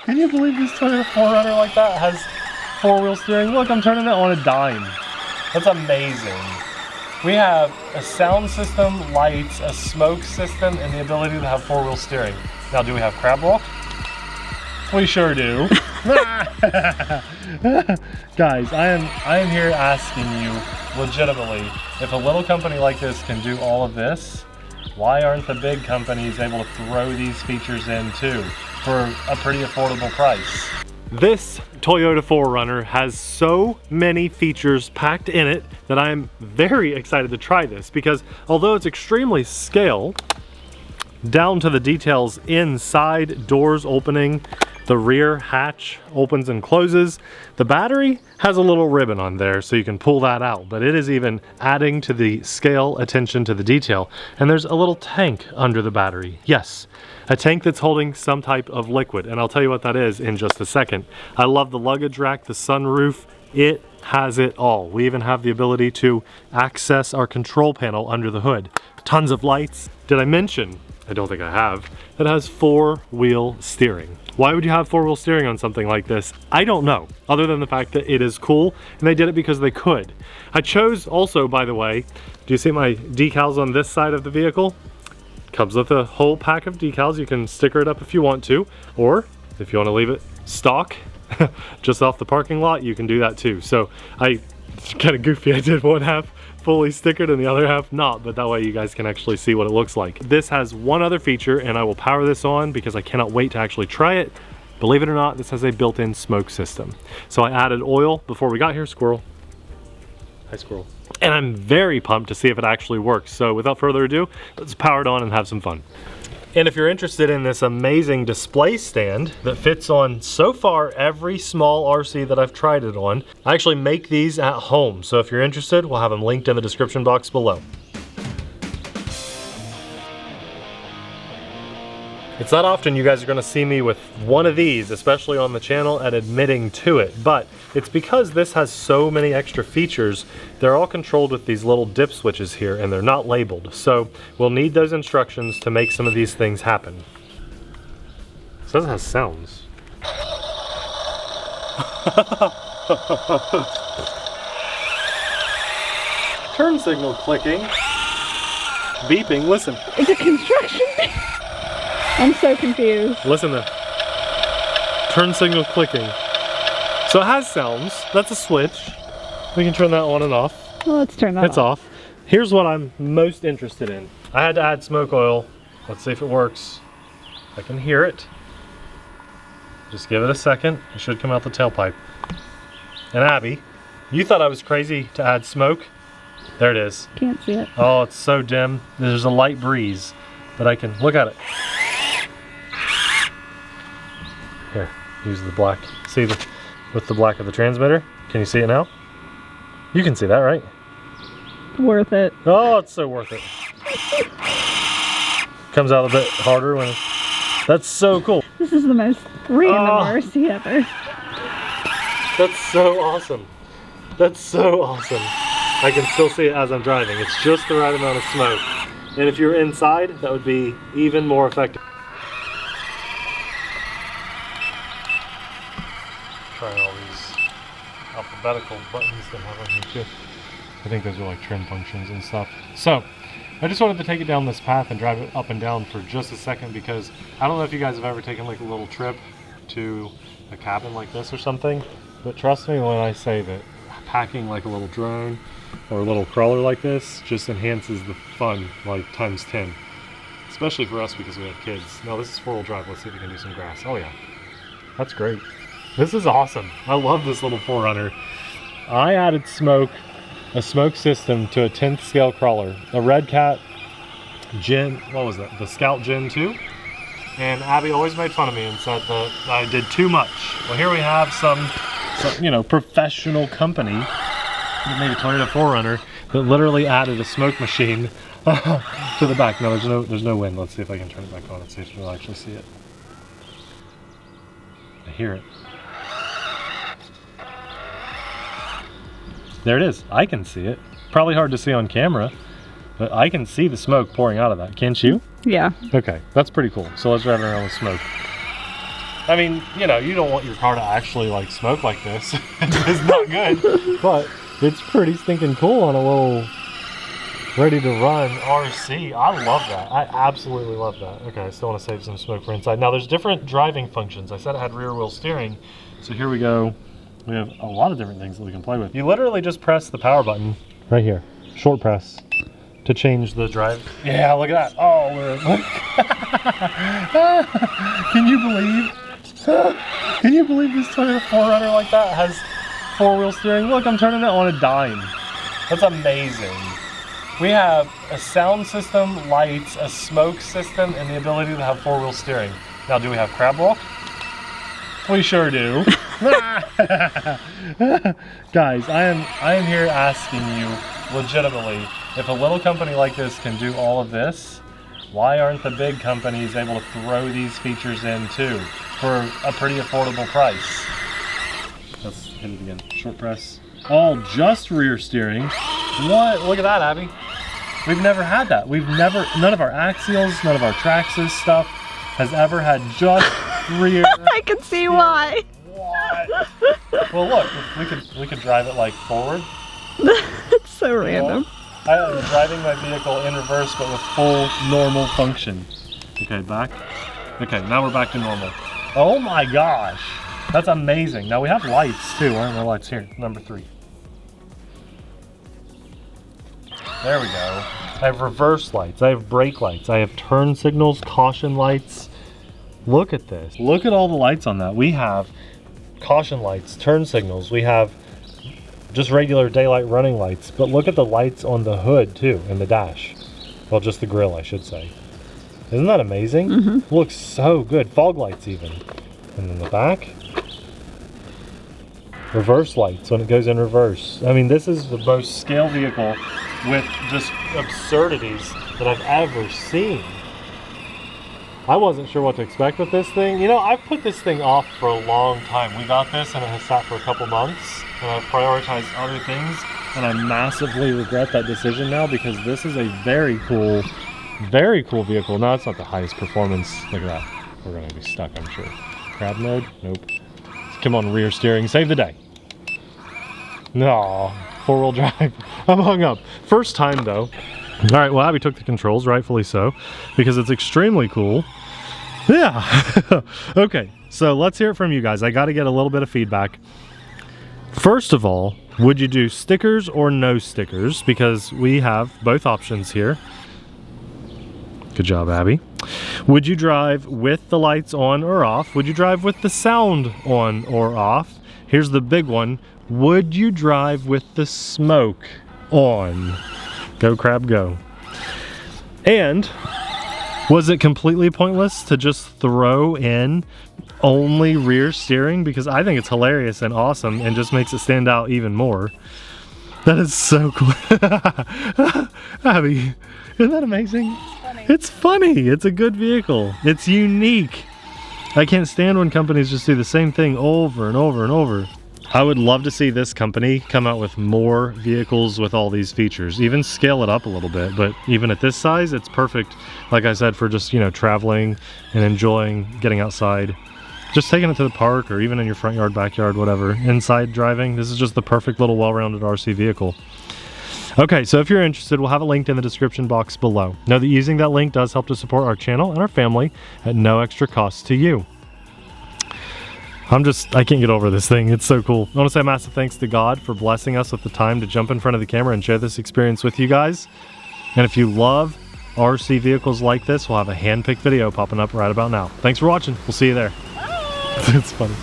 Can you believe this Toyota 4Runner like that has four-wheel steering? Look, I'm turning it on a dime. That's amazing. We have a sound system, lights, a smoke system, and the ability to have four-wheel steering. Now, do we have crab walk? We sure do. Guys, I am here asking you legitimately, if a little company like this can do all of this, why aren't the big companies able to throw these features in too for a pretty affordable price? This Toyota 4Runner has so many features packed in it that I'm very excited to try this, because although it's extremely scale, down to the details inside, doors opening, the rear hatch opens and closes. The battery has a little ribbon on there so you can pull that out, but it is even adding to the scale attention to the detail. And there's a little tank under the battery. Yes, a tank that's holding some type of liquid, and I'll tell you what that is in just a second. I love the luggage rack, the sunroof. It has it all. We even have the ability to access our control panel under the hood. Tons of lights. Did I mention, I don't think I have, it has four-wheel steering. Why would you have four-wheel steering on something like this? I don't know, other than the fact that it is cool, and they did it because they could. I chose also, by the way, do you see my decals on this side of the vehicle? Comes with a whole pack of decals. You can sticker it up if you want to, or if you want to leave it stock, just off the parking lot, you can do that too. So it's kind of goofy, I did one half fully stickered and the other half not, but that way you guys can actually see what it looks like. This has one other feature, and I will power this on because I cannot wait to actually try it. Believe it or not, this has a built-in smoke system. So I added oil before we got here. Squirrel. Hi, squirrel. And I'm very pumped to see if it actually works. So without further ado, let's power it on and have some fun. And if you're interested in this amazing display stand that fits on, so far, every small RC that I've tried it on, I actually make these at home. So if you're interested, we'll have them linked in the description box below. It's not often you guys are gonna see me with one of these, especially on the channel, and admitting to it, but it's because this has so many extra features. They're all controlled with these little dip switches here, and they're not labeled. So we'll need those instructions to make some of these things happen. It says it has sounds. Turn signal clicking. Beeping, listen. It's a construction thing. I'm so confused. Listen to turn signal clicking. So it has sounds. That's a switch. We can turn that on and off. Well, let's turn that off. It's off. Here's what I'm most interested in. I had to add smoke oil. Let's see if it works. I can hear it. Just give it a second. It should come out the tailpipe. And Abby, you thought I was crazy to add smoke. There it is. Can't see it. Oh, it's so dim. There's a light breeze, but I can look at it. Here, use the black. See with the black of the transmitter? Can you see it now? You can see that, right? Worth it. Oh, it's so worth it. Comes out a bit harder when that's so cool. This is the most random RC ever. That's so awesome. That's so awesome. I can still see it as I'm driving. It's just the right amount of smoke. And if you're inside, that would be even more effective. Trying all these alphabetical buttons that have on here too. I think those are like trim functions and stuff. So, I just wanted to take it down this path and drive it up and down for just a second, because I don't know if you guys have ever taken like a little trip to a cabin like this or something, but trust me when I say that packing like a little drone or a little crawler like this just enhances the fun like times 10. Especially for us because we have kids. Now this is 4-wheel drive. Let's see if we can do some grass. Oh yeah, that's great. This is awesome. I love this little 4Runner. I added a smoke system to a 10th scale crawler. A Red Cat Gen, what was that? The Scout Gen 2. And Abby always made fun of me and said that I did too much. Well, here we have some you know, professional company that made a Toyota 4Runner that literally added a smoke machine to the back. No, there's no wind. Let's see if I can turn it back on and see if you'll actually see it. I hear it. There it is. I can see it. Probably hard to see on camera, but I can see the smoke pouring out of that. Can't you? Yeah. Okay, that's pretty cool. So let's drive around with smoke. I mean, you know, you don't want your car to actually like smoke like this. It's not good, but it's pretty stinking cool on a little ready to run RC. I love that. I absolutely love that. Okay, I still want to save some smoke for inside. Now there's different driving functions. I said it had rear wheel steering. So here we go. We have a lot of different things that we can play with. You literally just press the power button right here, short press, to change the drive. Yeah, look at that. Oh, can you believe? Can you believe this Toyota 4Runner like that has four-wheel steering? Look, I'm turning it on a dime. That's amazing. We have a sound system, lights, a smoke system, and the ability to have four-wheel steering. Now, do we have crab walk? We sure do. Guys, I am here asking you legitimately, if a little company like this can do all of this, why aren't the big companies able to throw these features in too for a pretty affordable price? Let's hit it again. Short press. All just rear steering. What? Look at that, Abby. We've never had that. None of our axials, none of our Traxxas stuff has ever had just rear. I can see why. What? Well, look, we could drive it like forward. It's so random. I am driving my vehicle in reverse, but with full normal function. Okay, back. Okay, now we're back to normal. Oh my gosh, that's amazing. Now we have lights too. Where are my lights here? Number 3. There we go. I have reverse lights. I have brake lights. I have turn signals, caution lights. Look at this. Look at all the lights on that. We have caution lights, turn signals. We have just regular daylight running lights, but look at the lights on the hood too, and the dash. Well, just the grill, I should say. Isn't that amazing? Mm-hmm. Looks so good. Fog lights even. And then the back. Reverse lights when it goes in reverse. I mean, this is the most scale vehicle with just absurdities that I've ever seen. I wasn't sure what to expect with this thing. You know, I've put this thing off for a long time. We got this and it has sat for a couple months, and I've prioritized other things, and I massively regret that decision now because this is a very cool vehicle. No, it's not the highest performance. Look at that. We're gonna be stuck, I'm sure. Crab mode? Nope. Let's come on, rear steering. Save the day. No, 4-wheel drive. I'm hung up. First time though. All right, well, Abby took the controls, rightfully so, because it's extremely cool. Yeah. Okay, so let's hear it from you guys. I got to get a little bit of feedback. First of all, would you do stickers or no stickers? Because we have both options here. Good job, Abby. Would you drive with the lights on or off? Would you drive with the sound on or off? Here's the big one. Would you drive with the smoke on? Go crab go. And was it completely pointless to just throw in only rear steering? Because I think it's hilarious and awesome and just makes it stand out even more. That is so cool. Abby, isn't that amazing? It's funny. It's funny. It's a good vehicle. It's unique. I can't stand when companies just do the same thing over and over and over. I would love to see this company come out with more vehicles with all these features, even scale it up a little bit, but even at this size, it's perfect, like I said, for just, you know, traveling and enjoying getting outside, just taking it to the park or even in your front yard, backyard, whatever, inside driving. This is just the perfect little well-rounded RC vehicle. Okay, so if you're interested, we'll have it linked in the description box below. Know that using that link does help to support our channel and our family at no extra cost to you. I can't get over this thing. It's so cool. I want to say a massive thanks to God for blessing us with the time to jump in front of the camera and share this experience with you guys. And if you love RC vehicles like this, we'll have a hand-picked video popping up right about now. Thanks for watching. We'll see you there. It's funny.